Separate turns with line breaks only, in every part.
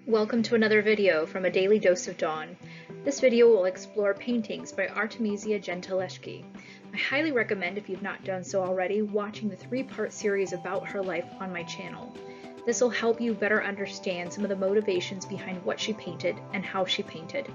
Welcome to another video from A Daily Dose of Dawn. This video will explore paintings by Artemisia Gentileschi. I highly recommend, if you've not done so already, watching the three-part series about her life on my channel. This will help you better understand some of the motivations behind what she painted and how she painted.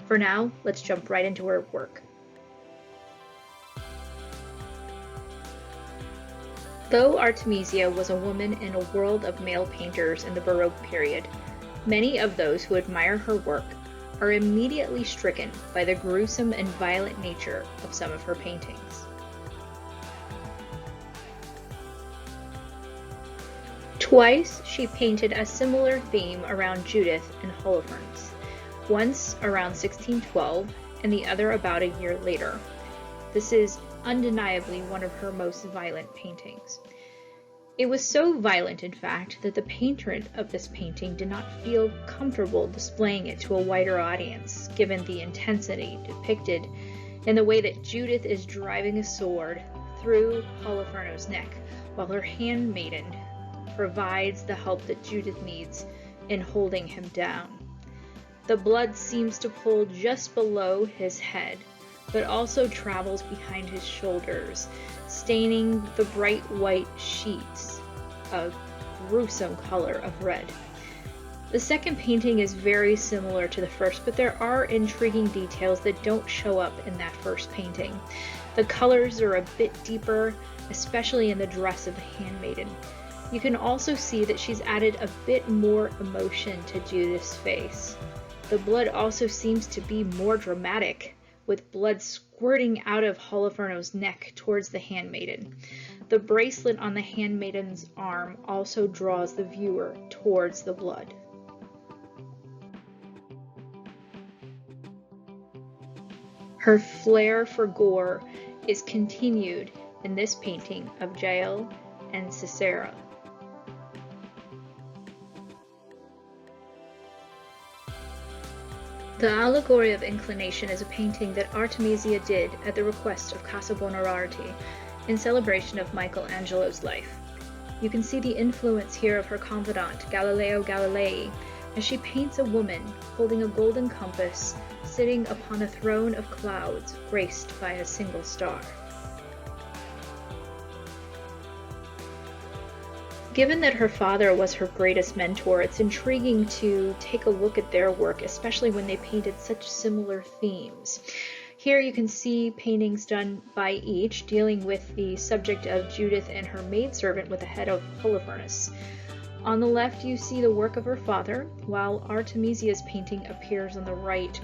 For now, let's jump right into her work. Though Artemisia was a woman in a world of male painters in the Baroque period, many of those who admire her work are immediately stricken by the gruesome and violent nature of some of her paintings. Twice she painted a similar theme around Judith and Holofernes, once around 1612 and the other about a year later. This is undeniably one of her most violent paintings. It was so violent, in fact, that the painter of this painting did not feel comfortable displaying it to a wider audience, given the intensity depicted in the way that Judith is driving a sword through Holofernes' neck, while her handmaiden provides the help that Judith needs in holding him down. The blood seems to pool just below his head, but also travels behind his shoulders, staining the bright white sheets a gruesome color of red. The second painting is very similar to the first, but there are intriguing details that don't show up in that first painting. The colors are a bit deeper, especially in the dress of the handmaiden. You can also see that she's added a bit more emotion to Judith's face. The blood also seems to be more dramatic, with blood squirting out of Holofernes' neck towards the handmaiden. The bracelet on the handmaiden's arm also draws the viewer towards the blood. Her flair for gore is continued in this painting of Jael and Sisera. The Allegory of Inclination is a painting that Artemisia did at the request of Casa Buonarroti in celebration of Michelangelo's life. You can see the influence here of her confidant, Galileo Galilei, as she paints a woman holding a golden compass sitting upon a throne of clouds graced by a single star. Given that her father was her greatest mentor, it's intriguing to take a look at their work, especially when they painted such similar themes. Here you can see paintings done by each dealing with the subject of Judith and her maidservant with the head of Holofernes. On the left you see the work of her father, while Artemisia's painting appears on the right.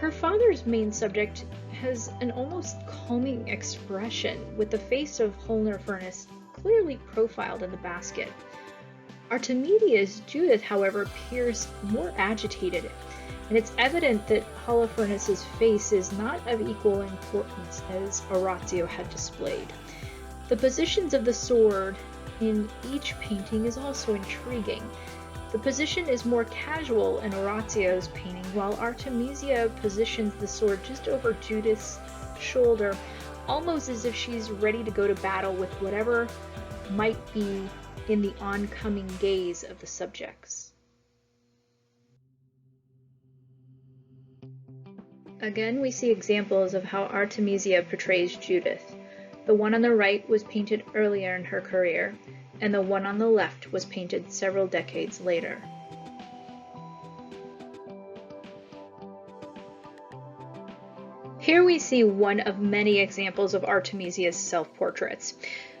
Her father's main subject has an almost calming expression, with the face of Holofernes clearly profiled in the basket. Artemisia's Judith, however, appears more agitated, and it's evident that Holofernes' face is not of equal importance as Orazio had displayed. The positions of the sword in each painting is also intriguing. The position is more casual in Orazio's painting, while Artemisia positions the sword just over Judith's shoulder, almost as if she's ready to go to battle with whatever might be in the oncoming gaze of the subjects. Again, we see examples of how Artemisia portrays Judith. The one on the right was painted earlier in her career, and the one on the left was painted several decades later. Here we see one of many examples of Artemisia's self-portraits.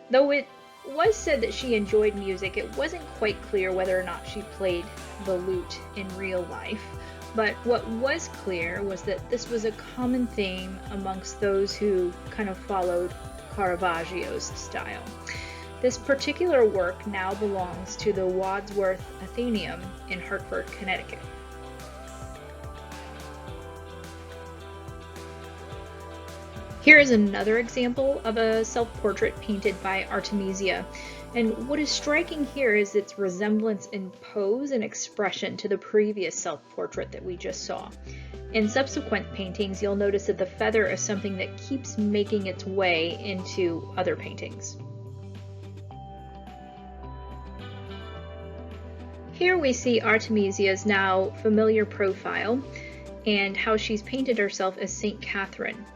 Though it was said that she enjoyed music, it wasn't quite clear whether or not she played the lute in real life. But what was clear was that this was a common theme amongst those who kind of followed Caravaggio's style. This particular work now belongs to the Wadsworth Athenaeum in Hartford, Connecticut. Here is another example of a self-portrait painted by Artemisia, and what is striking here is its resemblance in pose and expression to the previous self-portrait that we just saw. In subsequent paintings, you'll notice that the feather is something that keeps making its way into other paintings. Here we see Artemisia's now familiar profile and how she's painted herself as Saint Catherine.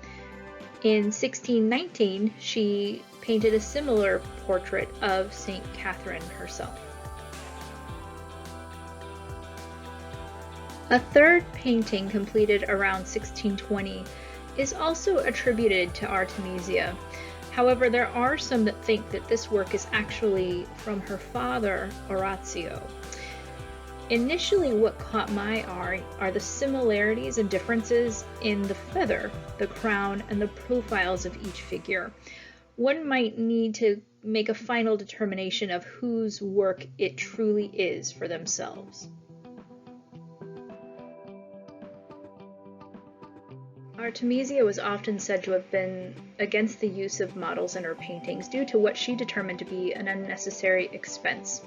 In 1619, she painted a similar portrait of Saint Catherine herself. A third painting completed around 1620 is also attributed to Artemisia. However, there are some that think that this work is actually from her father, Orazio. Initially, what caught my eye are the similarities and differences in the feather, the crown, and the profiles of each figure. One might need to make a final determination of whose work it truly is for themselves. Artemisia was often said to have been against the use of models in her paintings due to what she determined to be an unnecessary expense.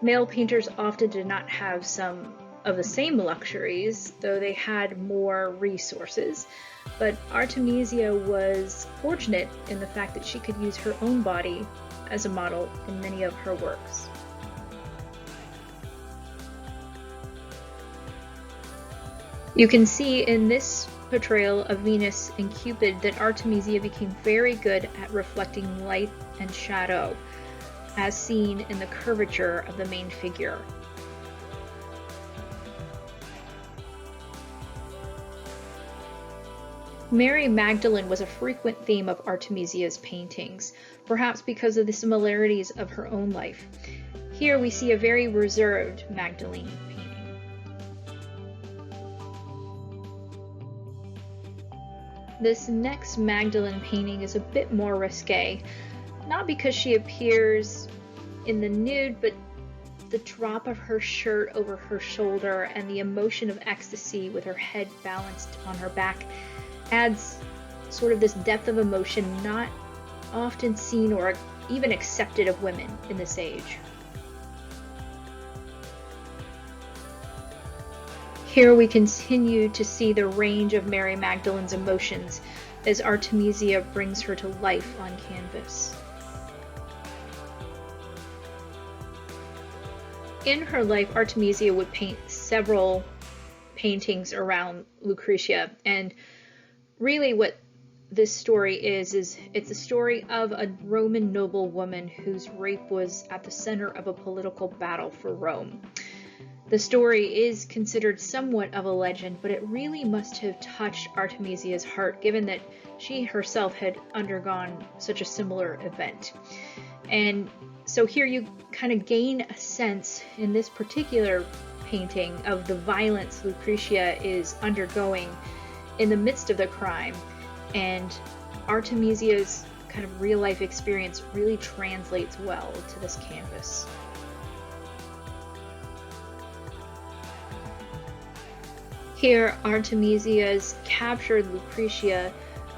Male painters often did not have some of the same luxuries, though they had more resources, but Artemisia was fortunate in the fact that she could use her own body as a model in many of her works. You can see in this portrayal of Venus and Cupid that Artemisia became very good at reflecting light and shadow, as seen in the curvature of the main figure. Mary Magdalene was a frequent theme of Artemisia's paintings, perhaps because of the similarities of her own life. Here we see a very reserved Magdalene painting. This next Magdalene painting is a bit more risque, not because she appears in the nude, but the drop of her shirt over her shoulder and the emotion of ecstasy with her head balanced on her back adds sort of this depth of emotion not often seen or even accepted of women in this age. Here we continue to see the range of Mary Magdalene's emotions as Artemisia brings her to life on canvas. In her life, Artemisia would paint several paintings around Lucretia, and really what this story is it's a story of a Roman noblewoman whose rape was at the center of a political battle for Rome. The story is considered somewhat of a legend, but it really must have touched Artemisia's heart, given that she herself had undergone such a similar event. And so here you kind of gain a sense in this particular painting of the violence Lucretia is undergoing in the midst of the crime, and Artemisia's kind of real-life experience really translates well to this canvas. Here, Artemisia's captured Lucretia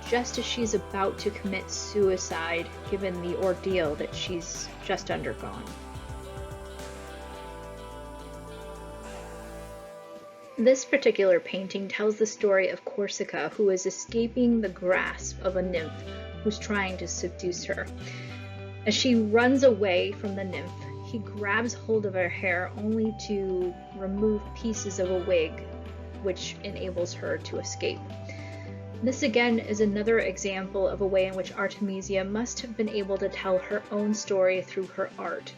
just as she's about to commit suicide, given the ordeal that she's just undergone. This particular painting tells the story of Corsica, who is escaping the grasp of a nymph who's trying to seduce her. As she runs away from the nymph, he grabs hold of her hair only to remove pieces of a wig, which enables her to escape. This again is another example of a way in which Artemisia must have been able to tell her own story through her art.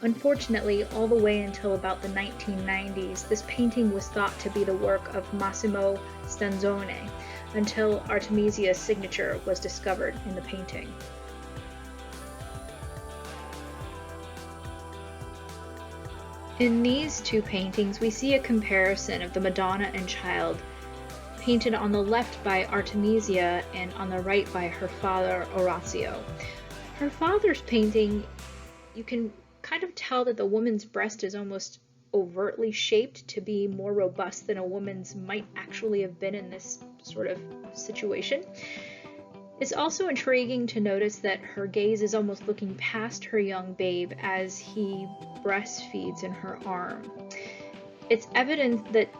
Unfortunately, all the way until about the 1990s, this painting was thought to be the work of Massimo Stanzone, until Artemisia's signature was discovered in the painting. In these two paintings, we see a comparison of the Madonna and Child, painted on the left by Artemisia and on the right by her father, Orazio. Her father's painting, you can kind of tell that the woman's breast is almost overtly shaped to be more robust than a woman's might actually have been in this sort of situation. It's also intriguing to notice that her gaze is almost looking past her young babe as he breastfeeds in her arm. It's evident that,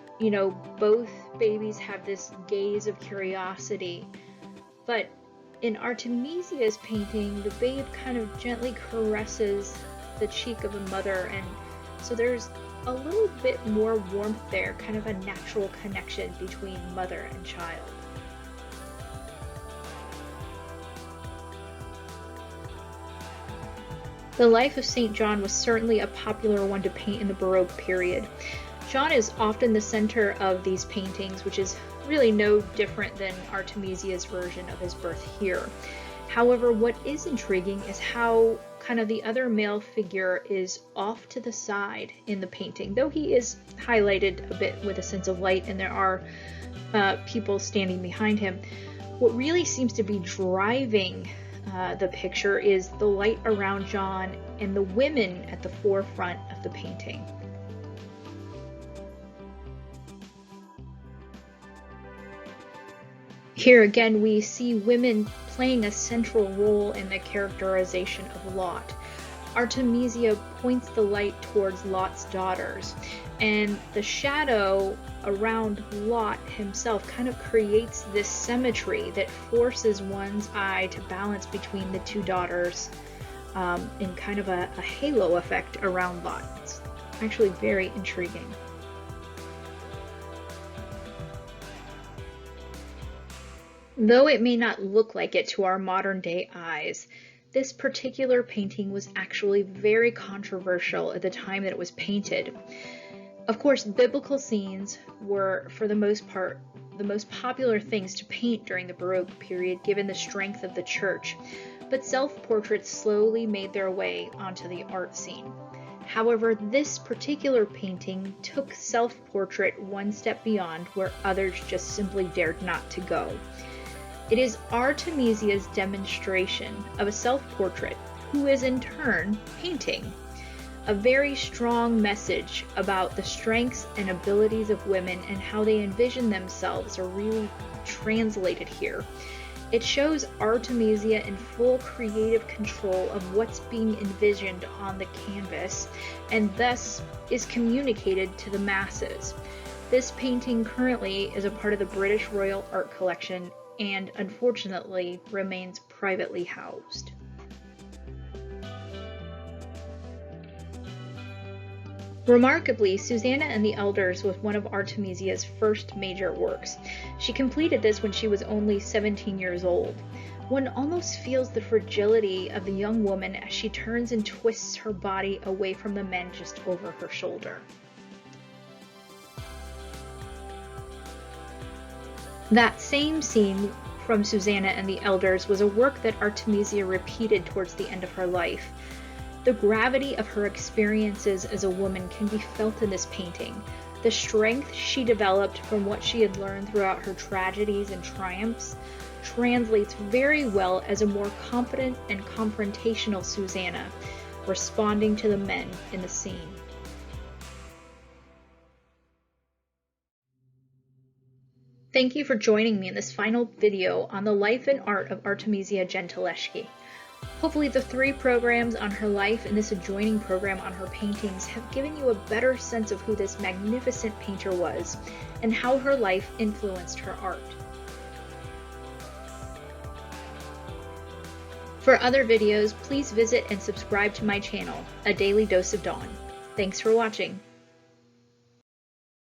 both babies have this gaze of curiosity, but in Artemisia's painting, the babe kind of gently caresses the cheek of a mother and So there's a little bit more warmth there, kind of a natural connection between mother and child. The life of St. John was certainly a popular one to paint in the Baroque period. John is often the center of these paintings, which is really no different than Artemisia's version of his birth here. However, what is intriguing is how kind of the other male figure is off to the side in the painting, though he is highlighted a bit with a sense of light and there are people standing behind him. What really seems to be driving the picture is the light around John and the women at the forefront of the painting. Here again, we see women playing a central role in the characterization of Lot. Artemisia points the light towards Lot's daughters, and the shadow around Lot himself kind of creates this symmetry that forces one's eye to balance between the two daughters in kind of a halo effect around Lot. It's actually very intriguing. Though it may not look like it to our modern day eyes, this particular painting was actually very controversial at the time that it was painted. Of course, biblical scenes were, for the most part, the most popular things to paint during the Baroque period given the strength of the church, but self-portraits slowly made their way onto the art scene. However, this particular painting took self-portrait one step beyond where others just simply dared not to go. It is Artemisia's demonstration of a self-portrait who is in turn painting. A very strong message about the strengths and abilities of women and how they envision themselves are really translated here. It shows Artemisia in full creative control of what's being envisioned on the canvas and thus is communicated to the masses. This painting currently is a part of the British Royal Art Collection and unfortunately remains privately housed. Remarkably, Susanna and the Elders was one of Artemisia's first major works. She completed this when she was only 17 years old. One almost feels the fragility of the young woman as she turns and twists her body away from the men just over her shoulder. That same scene from Susanna and the Elders was a work that Artemisia repeated towards the end of her life. The gravity of her experiences as a woman can be felt in this painting. The strength she developed from what she had learned throughout her tragedies and triumphs translates very well as a more confident and confrontational Susanna, responding to the men in the scene. Thank you for joining me in this final video on the life and art of Artemisia Gentileschi. Hopefully the 3 programs on her life and this adjoining program on her paintings have given you a better sense of who this magnificent painter was and how her life influenced her art. For other videos, please visit and subscribe to my channel, A Daily Dose of Dawn. Thanks for watching.